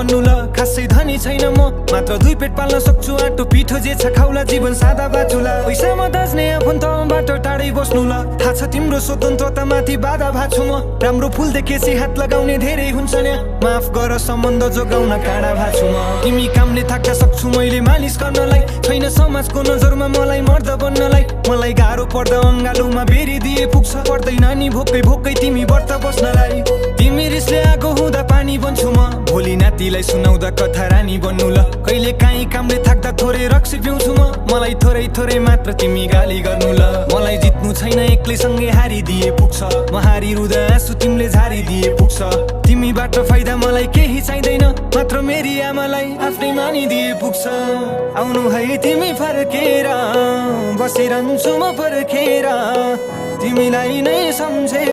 बन्नु ल। खासै धनी छैन म, मात्र 2 पेट पाल्न सक्छु। आटो पिठो जे छ खाउला, जीवन सादा बाचुला। पैसामा दाज्ने आफन्तबाट टाढै बस्नु ल। थाहा छ तिम्रो स्वतन्त्रता माथि बाधा भाछु म। राम्रो फुल देखेपछि हात लगाउने धेरै हुन्छ नि। माफ गर सम्बन्ध जोगाउन काँडा भाछु म। तिमी कामले थाक्न सक्छु मैले मालिस गर्नलाई। छैन समाजको नजरमा मलाई मर्द बन्नलाई। मलाई गाह्रो पर्दा अङ्गालोमा बेरी दिए पुग्छ। पर्दैन नि भोकै भोकै तिमी व्रत बस्नलाई। तिमी रिसले आगो हुँदा पानी बन्छु म। भोलि नातिलाई सुनाउँदा कथा रानी बन्नु ल। कहिले काहीँ कामले थाक्दा थोरै रक्सी पिउँछु म। मलाई थोरै थोरै मात्र तिमी गाली गर्नु ल। मलाई जित्नु छैन एक्लैसँगै हारिदिए पुग्छ। म हारिरुँदा आँसु तिमीले झारिदिए पुग्छ। तिमीबाट फाइदा मलाई केही चाहिँदैन, मात्र मेरी आमालाई आफ्नै मानिदिए पुग्छ। आउनु है तिमी फर्केर, बसिरहन्छु म पर्खेर, तिमीलाई नै सम्झे।